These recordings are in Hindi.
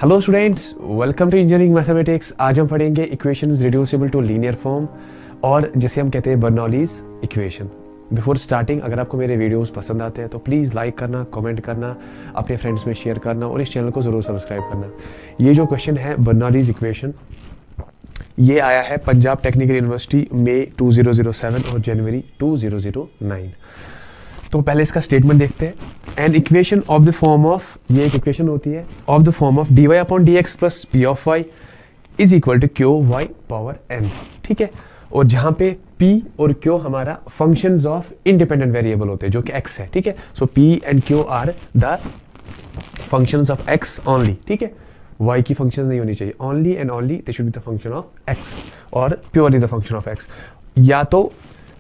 Hello students, welcome to engineering mathematics. आज हम पढ़ेंगे equations reducible to linear form और जिसे हम कहते हैं बर्नौलीज इक्वेशन। बिफोर स्टार्टिंग, अगर आपको मेरे वीडियोस पसंद आते हैं तो प्लीज़ लाइक करना, कमेंट करना, अपने फ्रेंड्स में शेयर करना और इस चैनल को ज़रूर सब्सक्राइब करना। ये जो क्वेश्चन है बर्नौलीज इक्वेशन, ये आया है पंजाब टेक्निकल यूनिवर्सिटी मई 2007 और जनवरी 2009। तो पहले इसका स्टेटमेंट देखते हैं। An equation of the form of, ये एक इक्वेशन होती है, of the form of dy upon dx plus p of y is equal to Q y power n। ठीक है, और जहां पे p और q हमारा फंक्शंस ऑफ इंडिपेंडेंट वेरिएबल होते हैं जो कि x है। ठीक है, so p and q are the functions of x only. ठीक है, y की फंक्शंस नहीं होनी चाहिए, only and only they should be the function of x और purely the function of x, या तो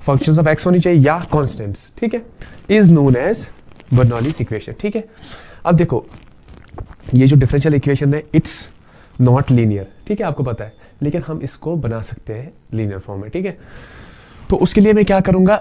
फंक्शंस ऑफ x होनी चाहिए या कांस्टेंट्स। ठीक है, is known as Bernoulli's equation. ठीक है, अब देखो ये जो डिफरेंशियल इक्वेशन है इट्स नॉट लीनियर। ठीक है, आपको पता है, लेकिन हम इसको बना सकते हैं लीनियर फॉर्म में। ठीक है, तो उसके लिए मैं क्या करूंगा,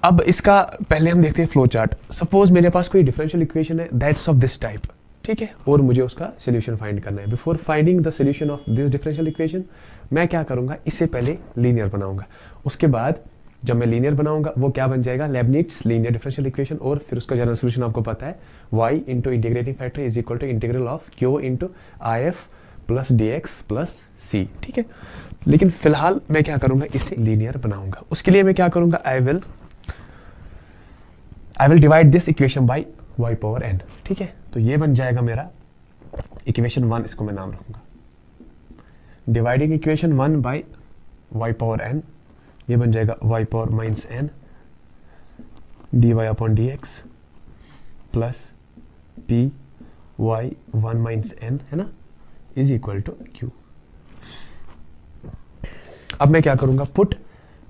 अब इसका पहले हम देखते हैं फ्लो चार्ट। सपोज मेरे पास कोई डिफरेंशियल इक्वेशन है दैट्स ऑफ दिस टाइप। ठीक है, और मुझे उसका सोल्यूशन फाइंड करना है। Before finding the solution of this differential equation, मैं क्या करूंगा, इससे पहले लीनियर बनाऊंगा। उसके बाद जब मैं लीनियर बनाऊंगा वो क्या बन जाएगा, लेबनिट्ज लीनियर डिफरेंशियल इक्वेशन। और फिर उसका जनरल सोल्यूशन आपको पता है, y into integrating factor is equal to integral of q into I F plus D x plus C. ठीक है, लेकिन फिलहाल मैं क्या करूंगा, इसे लीनियर बनाऊंगा। उसके लिए मैं क्या करूंगा, I will divide this equation by y power n। ठीक है, तो ये बन जाएगा मेरा इक्वेशन 1, इसको मैं नाम रखूंगा dividing equation 1 by y power n। ये बन जाएगा y power minus n dy upon dx plus p y 1 minus n, है ना, इज इक्वल टू q। अब मैं क्या करूंगा, put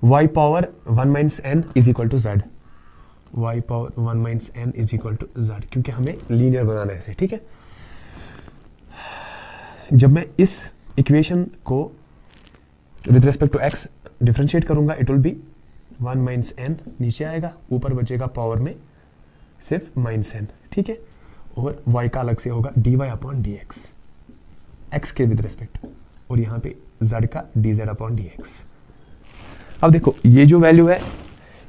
y power 1 minus n is equal to z, y power 1 minus n is equal to z, क्योंकि हमें लीनियर बनाना है इसे। ठीक है, जब मैं इस इक्वेशन को with respect to x differentiate करूंगा, it will be 1 minus n, नीचे आएगा, ऊपर बचेगा पावर में सिर्फ माइनस n। ठीक है, और y का अलग से होगा dy अपॉन dx, x के विद रिस्पेक्ट, और यहाँ पे z का dz अपॉन dx। अब देखो ये जो वैल्यू है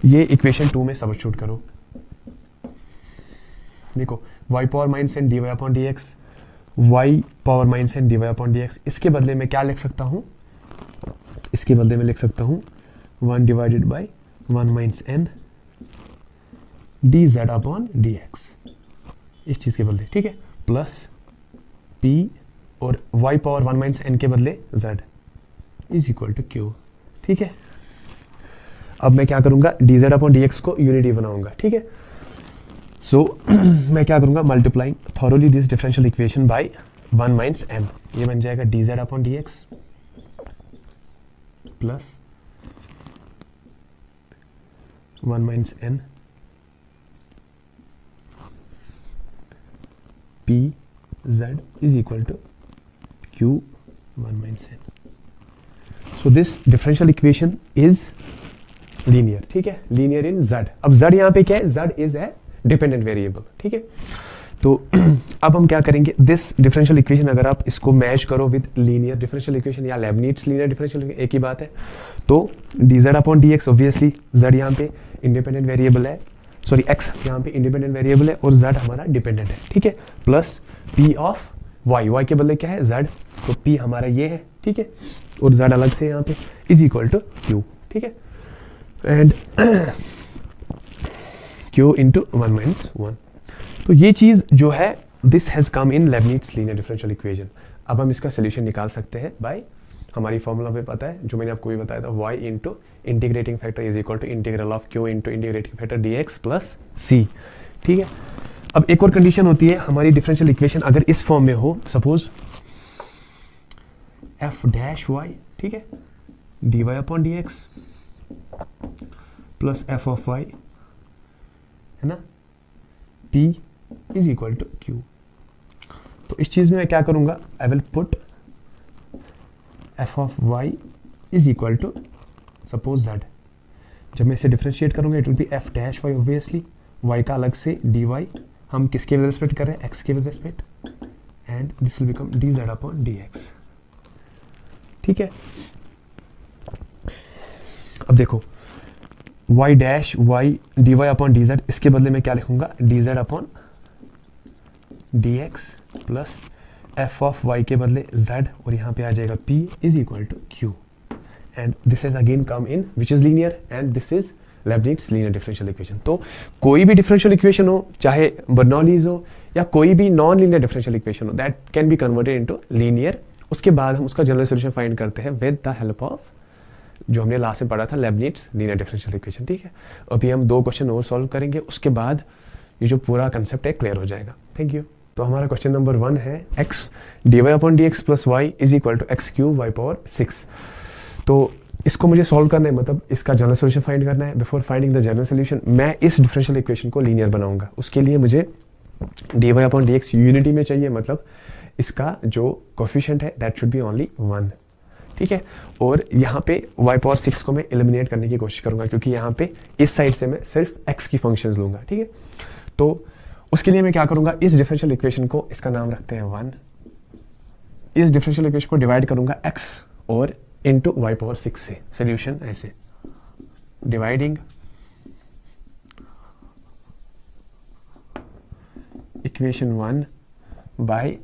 ये इक्वेशन 2 में सब्स्टिट्यूट करो। देखो y power minus n dy upon dx, y power minus n dy upon dx, इसके बदले में क्या लिख सकता हूँ, इसके बदले में लिख सकता हूं 1 divided by 1 minus n dz upon dx, इस चीज के बदले। ठीक है, प्लस p और y पावर 1 माइनस n के बदले z is equal to q। ठीक है, अब मैं क्या करूंगा, dz अपॉन dx को यूनिटी बनाऊंगा। ठीक है, सो मैं क्या करूंगा, multiplying thoroughly this differential equation by 1 minus n, ये बन जाएगा dz upon dx plus 1 minus n p z is equal to q 1 minus n. So this differential equation is linear. ठीक है, linear in z। अब z यहाँ पे क्या है, z is a dependent variable। ठीक है, तो अब हम क्या करेंगे, दिस डिफरेंशियल इक्वेशन अगर आप इसको मैच करो विद लीनियर डिफरेंशियल इक्वेशन या लेबनिट्ज लीनियर डिफरेंशियल, एक ही बात है। तो dz upon dx, obviously z यहाँ पे इंडिपेंडेंट वेरिएबल है, सॉरी x यहाँ पे इंडिपेंडेंट वेरिएबल है और z हमारा डिपेंडेंट है। ठीक है, प्लस p ऑफ y के बदले क्या है z, तो p हमारा ये है। ठीक है, और z अलग से यहाँ पे इज इक्वल टू q। ठीक है, एंड q इंटू 1 माइनस 1। तो ये चीज जो है this has come in Leibniz linear differential equation. अब हम इसका सोल्यूशन निकाल सकते हैं बाय, हमारी फॉर्मूला पे पता है जो मैंने आपको भी बताया था, y into integrating factor is equal to integral of q into integrating factor dx plus c। ठीक है, अब एक और कंडीशन होती है, हमारी डिफरेंशियल इक्वेशन अगर इस फॉर्म में हो, सपोज f डैश y, ठीक है, dy upon dx plus f of y, है ना, p is equal to q। तो इस चीज में मैं क्या करूंगा, I will put f of y is equal to suppose z। जब मैं इसे डिफरेंशिएट करूंगा it will be f dash y, obviously y का अलग से dy, हम किसके विद रिस्पेक्ट कर रहे हैं, x के with respect, and this will become dz upon dx। ठीक है, अब देखो y dash y dy upon dz, इसके बदले में क्या लिखूंगा, dz upon dx plus f of y के बदले z, और यहाँ पे आ जाएगा p is equal to q, and this is again come in which is linear, and this is Leibniz linear differential equation. तो कोई भी डिफरेंशियल इक्वेशन हो, चाहे बर्नौलीज हो या कोई भी नॉन लीनियर डिफरेंशियल इक्वेशन हो, that can be converted into linear. उसके बाद हम उसका जनरल सॉल्यूशन फाइंड करते हैं विद द हेल्प ऑफ जो हमने लास्ट में पढ़ा था, लेबनिट्ज लीनियर डिफरेंशियल इक्वेशन। ठीक है, अभी हम 2 क्वेश्चन और सॉल्व करेंगे, उसके बाद ये जो पूरा कंसेप्ट है क्लियर हो जाएगा। Thank you. तो हमारा क्वेश्चन नंबर 1 है x dy upon dx plus y is equal to x cube y power 6। तो इसको मुझे सॉल्व करना है, मतलब इसका जनरल सॉल्यूशन फाइंड करना है। Before finding the general solution मैं इस डिफरेंशियल इक्वेशन को लीनियर बनाऊंगा। उसके लिए मुझे dy अपॉन dx यूनिटी में चाहिए, मतलब इसका जो कोफिशिएंट है दैट शुड बी ओनली 1। ठीक है, और यहाँ पे y पावर 6 को मैं एलिमिनेट करने की कोशिश करूंगा, क्योंकि यहाँ पे इस साइड से मैं सिर्फ x की फंक्शंस लूंगा। ठीक है, तो उसके लिए मैं क्या करूंगा, इस डिफरेंशियल इक्वेशन को, इसका नाम रखते हैं 1, इस डिफरेंशियल इक्वेशन को डिवाइड करूंगा x और इंटू y पावर 6 से। सोल्यूशन ऐसे, डिवाइडिंग इक्वेशन 1 बाय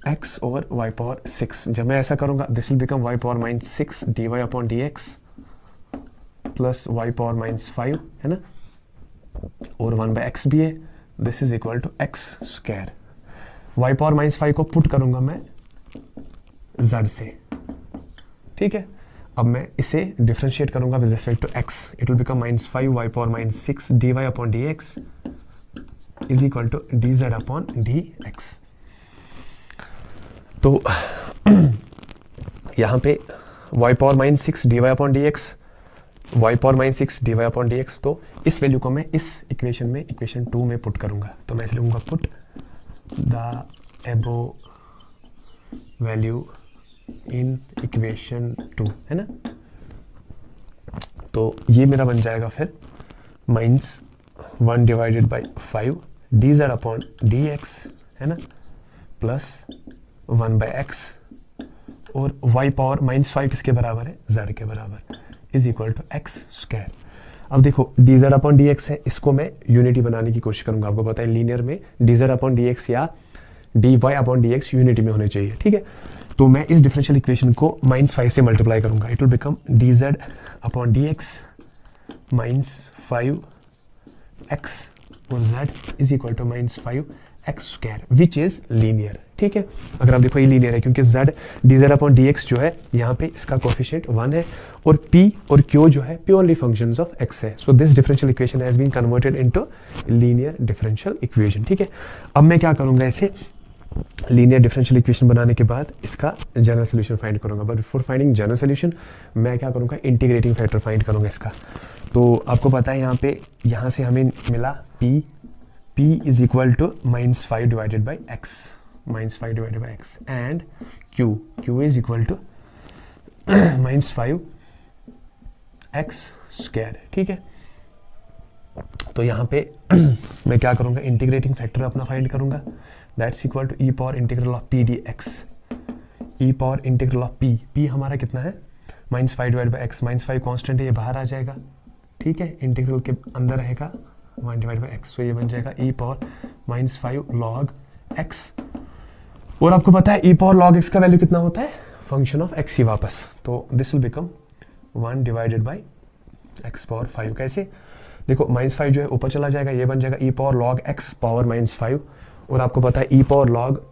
x और y पावर 6। जब मैं ऐसा करूंगा, this will become y power minus 6 dy upon dx plus y power minus 5, है ना, और 1 बाय x भी है, this is equal to x square. y power minus 5 को पुट करूंगा मैं z से। ठीक है, अब मैं इसे डिफरेंशिएट करूंगा with respect to x, it will become minus 5 y power minus 6 dy upon dx is equal to dz upon dx। तो यहाँ पे y power minus 6 dy upon dx, y power minus 6 dy upon dx, तो इस वैल्यू को मैं इस इक्वेशन में, इक्वेशन 2 में पुट करूंगा। तो मैं इसे लूंगा put the above value in equation 2, है ना। तो ये मेरा बन जाएगा फिर minus 1 divided by 5 dz upon dx, है ना, प्लस 1 बाई x, और y पावर माइनस 5 किसके बराबर है, z के बराबर, is equal to x square. अब देखो dz अपॉन dx है, इसको मैं यूनिटी बनाने की कोशिश करूंगा। आपको पता है लीनियर में dz अपॉन dx या dy अपॉन dx यूनिटी में होने चाहिए। ठीक है, तो मैं इस डिफरेंशियल इक्वेशन को माइनस 5 से मल्टीप्लाई करूंगा, it will become dz upon dx minus 5x और z is equal to minus 5x square which is linear. ठीक है, अगर आप देखो ये लीनियर है, क्योंकि z dz अपॉन dx जो है यहाँ पे इसका कोफिशिएंट 1 है, और p और q जो है प्योरली फंक्शंस ऑफ x है। So this differential equation has been converted into linear differential equation. ठीक है, अब मैं क्या करूंगा, इसे लीनियर डिफरेंशियल इक्वेशन बनाने के बाद इसका जनरल सॉल्यूशन फाइंड करूंगा। But before finding general solution मैं क्या करूंगा, इंटीग्रेटिंग फैक्टर फाइंड करूंगा इसका। तो आपको पता है यहाँ पे, यहाँ से हमें मिला p is equal to minus 5 divided by x, minus 5 divided by x, and q is equal to minus 5x square. ठीक है, तो यहाँ पे मैं क्या करूँगा, इंटीग्रेटिंग फैक्टर अपना फाइंड करूँगा, that's equal to e power integral of P D x, e power integral of P हमारा कितना है, minus 5 divide by x, minus 5 constant है, ये बाहर आ जाएगा। ठीक है, इंटीग्रल के अंदर रहेगा 1 डिवाइड बाई एक्स, तो ये बन जाएगा e power minus 5 log x. और आपको पता है ई पावर लॉग एक्स का वैल्यू कितना होता है, फंक्शन ऑफ एक्स ही वापस, तो this will become 1 divided by x power 5। कैसे, देखो माइनस 5 जो है ऊपर चला जाएगा, ये बन जाएगा e power log x power minus 5, और आपको पता है e power log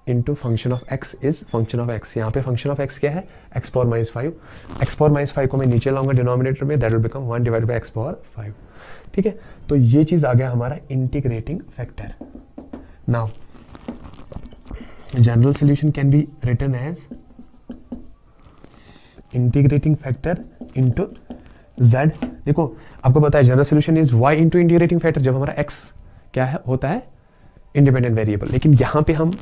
into function of x is function of x. यहाँ पे फंक्शन ऑफ एक्स क्या है, x power minus 5, x power minus 5 को मैं नीचे लाऊंगा डिनोमिनेटर में, that will become 1 divide by x power 5। ठीक है, तो ये चीज आ गया हमारा integrating factor. Now general solution can be written as integrating factor into z। देखो आपको पता है general solution is y into integrating factor, जब हमारा x क्या है होता है इंडिपेंडेंट वेरिएबल, लेकिन यहाँ पे हम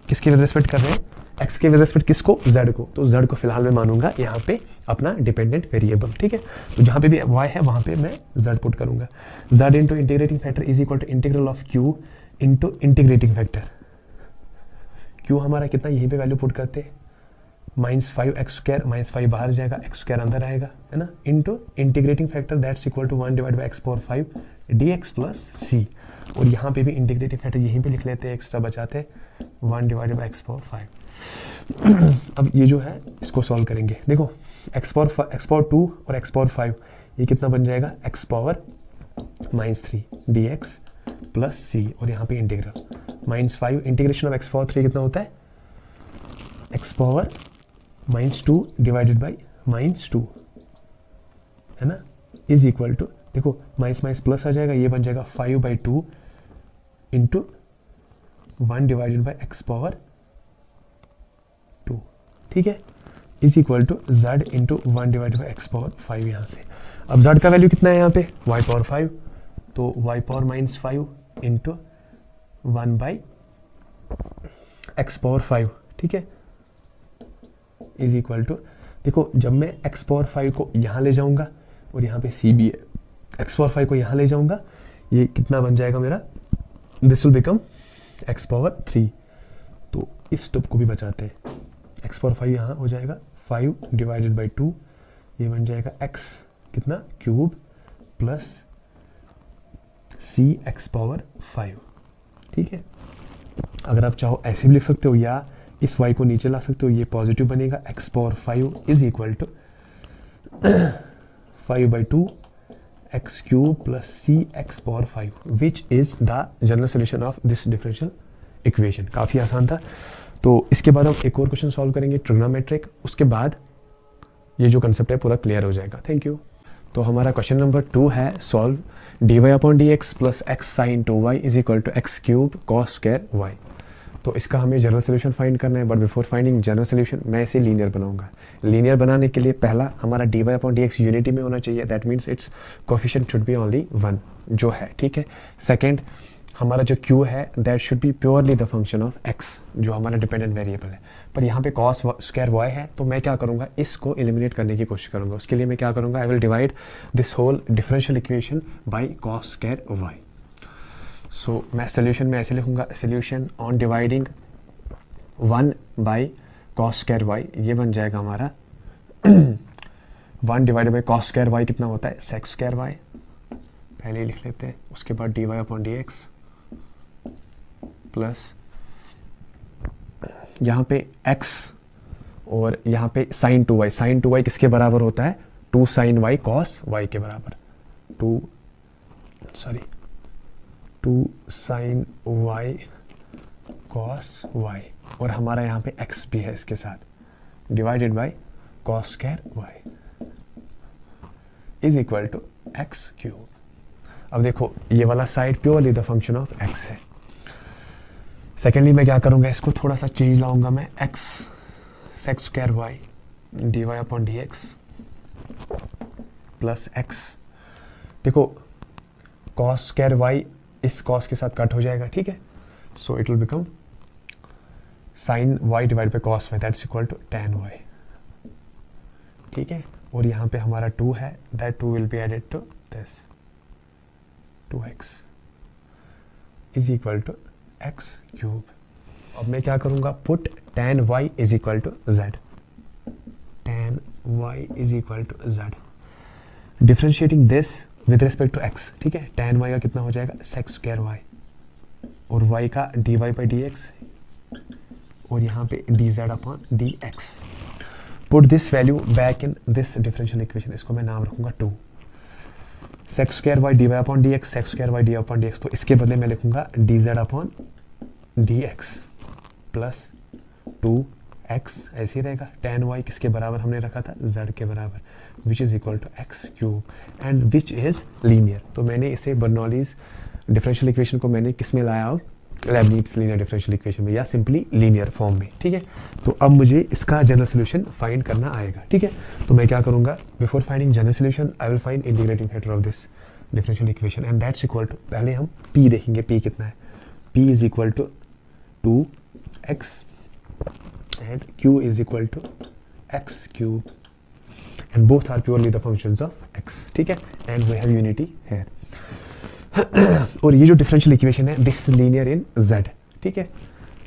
किसके विद रिस्पेक्ट कर रहे हैं, x के विद रिस्पेक्ट किसको, z को, तो z को फिलहाल मैं मानूंगा यहाँ पे अपना डिपेंडेंट वेरिएबल। ठीक है, तो जहाँ पे भी y है वहाँ पे मैं z पुट करूंगा, z into integrating factor is equal to integral of q into integrating factor, Q हमारा कितना, यहीं पे वैल्यू पुट करते हैं, -5x², -5 बाहर जाएगा, x² अंदर आएगा, है ना, into integrating factor that's equal to 1 divide by x⁴ dx plus c, और यहाँ पे भी इंटीग्रेटिंग फैक्टर यहीं पे लिख लेते हैं, एक्स्ट्रा बचाते हैं 1 डिवाइड बाई x⁴। अब ये जो है इसको सॉल्व करेंगे, देखो x⁴2 और x⁴5 ये कितना बन जाएगा, x⁻³ dx प्लस c, और यहाँ पे इंटीग्रल -5 इंटीग्रेशन ऑफ x⁴3 कितना होता है, x⁻² डिवाइडेड बाई -2, है ना, इज इक्वल टू, देखो माइनस माइनस प्लस आ जाएगा, ये बन जाएगा 5/2 इंटू 1 डिवाइडेड बाई x⁴2, ठीक है, is equal to z into 1 divided by x⁴5 यहाँ से। अब z का वैल्यू कितना है यहाँ पे, y⁴5, तो y⁻5 इंटू 1 बाई x⁴5, ठीक है, इज इक्वल टू, देखो जब मैं x⁴5 को यहाँ ले जाऊंगा और यहाँ पे c भी है, x⁴5 को यहाँ ले जाऊंगा, ये कितना बन जाएगा मेरा, दिस विल बिकम x⁴3, तो इस स्टेप को भी बचाते हैं, x⁴5 यहाँ हो जाएगा 5 डिवाइडेड बाई 2, ये बन जाएगा x कितना क्यूब प्लस c x⁴5, ठीक है। अगर आप चाहो ऐसे भी लिख सकते हो, या इस y को नीचे ला सकते हो, ये पॉजिटिव बनेगा, x⁴5 is equal to 5/2 x³ plus c x⁴5 which is the general solution of this differential equation. काफ़ी आसान था। तो इसके बाद हम एक और क्वेश्चन सॉल्व करेंगे ट्रिग्नोमेट्रिक, उसके बाद ये जो कंसेप्ट है पूरा क्लियर हो जाएगा। Thank you. तो हमारा क्वेश्चन नंबर 2 है, solve dy/dx plus x sin 2y is equal to x³ cos² y। तो इसका हमें जनरल सोल्यूशन फाइंड करना है, but before finding general solution मैं इसे लीनियर बनाऊंगा। लीनियर बनाने के लिए पहला हमारा dy/dx यूनिटी में होना चाहिए, that means it's coefficient should be only 1 जो है, ठीक है। सेकेंड, हमारा जो q है that should be purely the function of x जो हमारा डिपेंडेंट वेरिएबल है, पर यहाँ पे cos² y है, तो मैं क्या करूँगा, इसको एलिमिनेट करने की कोशिश करूँगा। उसके लिए मैं क्या करूँगा, I will divide this whole differential equation by cos² y। So मैं सोल्यूशन में ऐसे लिखूँगा, solution on dividing 1 by cos² y, ये बन जाएगा हमारा 1 डिवाइडेड बाई cos² y कितना होता है, sec² y, पहले ही लिख लेते हैं। उसके बाद dy/dx प्लस यहाँ पे x और यहाँ पे sin 2y, sin 2y किसके बराबर होता है, 2 sin y cos y के बराबर, 2 sin y cos y, और हमारा यहाँ पे x भी है इसके साथ, divided by cos² y is equal to x³। अब देखो ये वाला side purely the function of x है। सेकेंडली मैं क्या करूँगा, इसको थोड़ा सा चेंज लाऊंगा मैं, x sec² y dy/dx plus x, देखो cos² y इस cos के साथ कट हो जाएगा, ठीक है, so it will become sin y divide by cos y that's equal to tan y, ठीक है। और यहाँ पे हमारा 2 है, that 2 will be added to this 2x is equal to x³। अब मैं क्या करूँगा, put tan y is equal to z, tan y is equal to z, differentiating this with respect to x, ठीक है। tan y का कितना हो जाएगा, sec² y, और y का dy/dx, और यहाँ पे dz/dx। Put this value back in this differential equation, इसको मैं नाम रखूँगा 2, sec² y dy/dx, sec² y dy/dx, तो इसके बदले मैं लिखूँगा dz/dx प्लस 2x, ऐसे ही रहेगा। tan y किसके बराबर हमने रखा था, z के बराबर, which is equal to x³ and which is linear. तो मैंने इसे बर्नौलीज डिफरेंशियल इक्वेशन को मैंने किस में लाया, लेबनिज़ लीनियर डिफरेंशियल इक्वेशन में, या सिंपली लीनियर फॉर्म में, ठीक है। तो अब मुझे इसका जनरल सोल्यूशन फाइंड करना आएगा, ठीक है। तो मैं क्या करूँगा, before finding general solution I will find integrating factor of this differential equation and that's equal to, पहले हम p देखेंगे, p कितना है, p is equal to 2x and q is equal to x³ and both are purely the functions of x, ठीक है, and we have unity here. और ये जो डिफरेंशियल इक्वेशन है this is linear in z, ठीक है।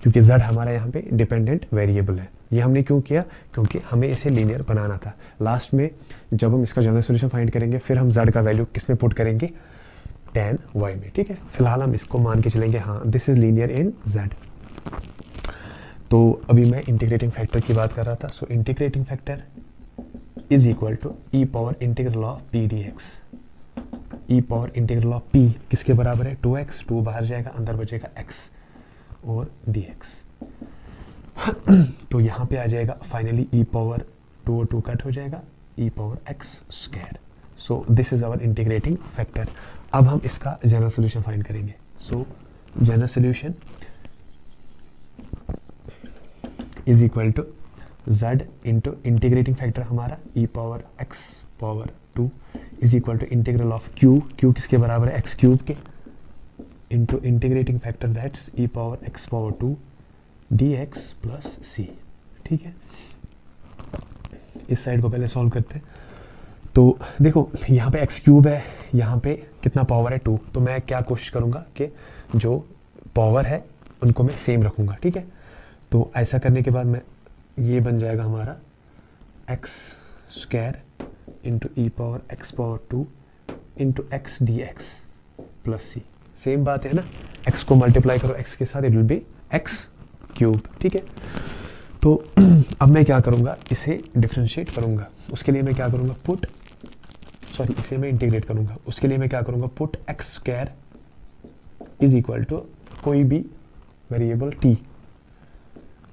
क्योंकि z हमारा यहाँ पे डिपेंडेंट वेरिएबल है। ये हमने क्यों किया, क्योंकि हमें इसे लीनियर बनाना था। लास्ट में जब हम इसका जनरल सोल्यूशन फाइंड करेंगे फिर हम z का वैल्यू किस में पुट करेंगे, tan y में, ठीक है। फिलहाल हम इसको मान के चलेंगे हाँ this is linear in z। तो अभी मैं इंटीग्रेटिंग फैक्टर की बात कर रहा था। So integrating factor is equal to e power integral of P D x. E power integral of p किसके बराबर है, 2x, 2 बाहर जाएगा, अंदर बचेगा x और dx। तो यहाँ पे आ जाएगा फाइनली ई पावर 2 और 2 कट हो जाएगा, e power x square. So this is our integrating factor. अब हम इसका जनरल सोल्यूशन फाइंड करेंगे। So general solution is equal to z into integrating factor हमारा e power x power 2 is equal to integral of q, q किसके बराबर है, x क्यूब के, into integrating factor that's e power x power 2 dx plus c, ठीक है। इस साइड को पहले सॉल्व करते हैं। तो देखो यहाँ पे x क्यूब है, यहाँ पे कितना पावर है 2, तो मैं क्या कोशिश करूँगा कि जो पावर है उनको मैं सेम रखूँगा, ठीक है। तो ऐसा करने के बाद मैं ये बन जाएगा हमारा x square into e power x power 2 into x d x plus c. Same बात है ना, x को मल्टीप्लाई करो x के साथ, it will B x cube, ठीक है। तो अब मैं क्या करूँगा, इसे डिफ्रेंशिएट करूँगा। उसके लिए मैं क्या करूँगा, इसे मैं इंटीग्रेट करूँगा। उसके लिए मैं क्या करूँगा, put x square is equal to कोई भी वेरिएबल t,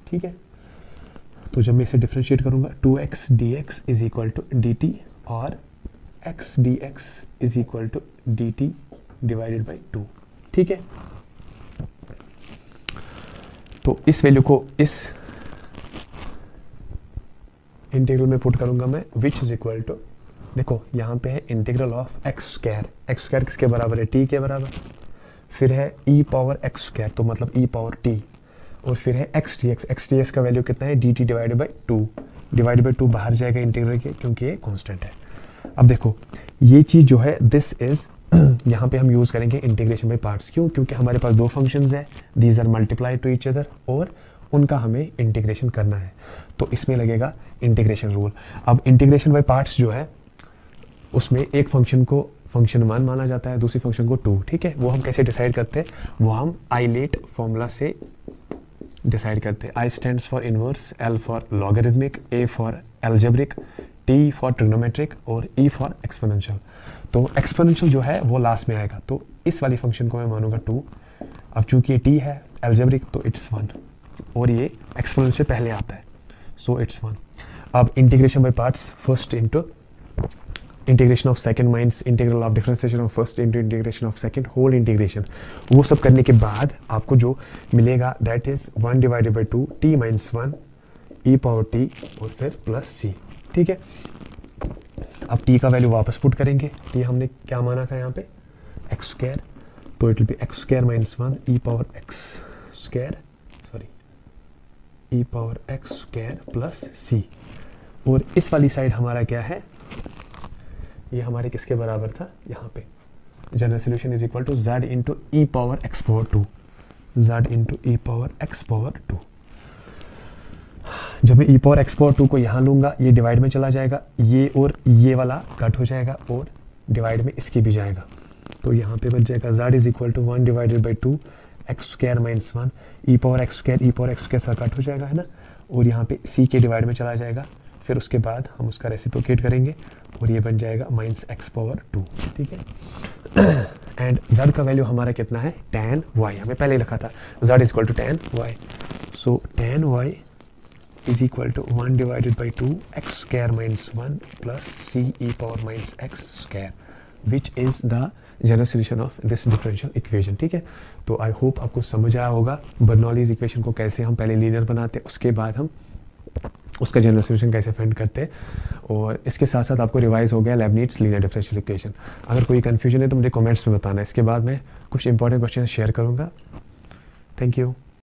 ठीक है। तो जब मैं इसे डिफ्रेंशिएट करूँगा 2x dx is equal to dt और x dx is equal to dt divided by 2, ठीक है। तो इस वैल्यू को इस इंटीग्रल में पुट करूंगा मैं, विच इज इक्वल टू, देखो यहाँ पे है integral of x square. X square किसके बराबर है, टी के बराबर। फिर है ई पावर एक्स स्क्वायर, तो मतलब ई पावर टी, और फिर है x d x. X d x का वैल्यू कितना है, D T divided by 2। Divided by 2 बाहर जाएगा इंटीग्रल के, क्योंकि ये कांस्टेंट है। अब देखो ये चीज़ जो है दिस इज यहाँ पे हम यूज़ करेंगे इंटीग्रेशन बाई पार्ट्स। क्यों, क्योंकि हमारे पास दो फंक्शंस है, these are multiply to each other, और उनका हमें इंटीग्रेशन करना है। तो इसमें लगेगा इंटीग्रेशन रूल। अब इंटीग्रेशन बाई पार्ट्स जो है उसमें एक फंक्शन को फंक्शन 1 माना जाता है, दूसरी फंक्शन को 2, ठीक है। वो हम कैसे डिसाइड करते हैं, वो हम आइलेट फॉर्मूला से डिसाइड करते हैं। आई stands for inverse, L for logarithmic, A for algebraic, T for trigonometric और ई फॉर एक्सपोनेंशियल। तो एक्सपोनेंशियल जो है वो लास्ट में आएगा, तो इस वाली फंक्शन को मैं मानूंगा 2। अब चूंकि ये टी है एल्जेब्रिक तो इट्स 1, और ये एक्सपोनेंशियल पहले आता है, सो इट्स 1। अब integration by parts, first into integration of second minus integral of differentiation of first into integration of second whole integration. वो सब करने के बाद आपको जो मिलेगा that is 1 divided by 2 t minus 1 e power t और फिर प्लस सी, ठीक है। अब टी का वैल्यू वापस पुट करेंगे। टी हमने क्या माना था यहाँ पे, एक्स स्क्वायर, तो it will be x square minus 1 e power x square, e power x square plus c. और इस वाली साइड हमारा क्या है, ये हमारे किसके बराबर था, यहाँ पे general solution is equal to z into e power x power 2, z into e power x power 2। जब मैं ई पावर एक्स पावर 2 को यहाँ लूँगा, ये डिवाइड में चला जाएगा, ये और ये वाला कट हो जाएगा और डिवाइड में इसकी भी जाएगा, तो यहाँ पे बच जाएगा z is equal to 1 divided by 2 x square minus 1 e power x square सा कट हो जाएगा, है ना, और यहाँ पे c के डिवाइड में चला जाएगा। फिर उसके बाद हम उसका रेसिप्रोकेट करेंगे और ये बन जाएगा माइनस एक्स पावर 2, ठीक है। एंड z का वैल्यू हमारा कितना है, tan y, हमें पहले लिखा था z is equal to tan y। So tan y is equal to 1 divided by 2 x square minus 1 plus c e power minus x square, which is the general solution of this differential equation, ठीक है। तो आई होप आपको समझ आया होगा बर्नौलीज इक्वेशन को कैसे हम पहले लीनियर बनाते हैं, उसके बाद हम उसका जनरल सोल्यूशन कैसे फाइंड करते हैं, और इसके साथ साथ आपको रिवाइज हो गया लेबनिट्ज लीनियर डिफरेंशियल इक्वेशन। अगर कोई कंफ्यूजन है तो मुझे कमेंट्स में बताना है, इसके बाद मैं कुछ इंपॉर्टेंट क्वेश्चन शेयर करूँगा। Thank you.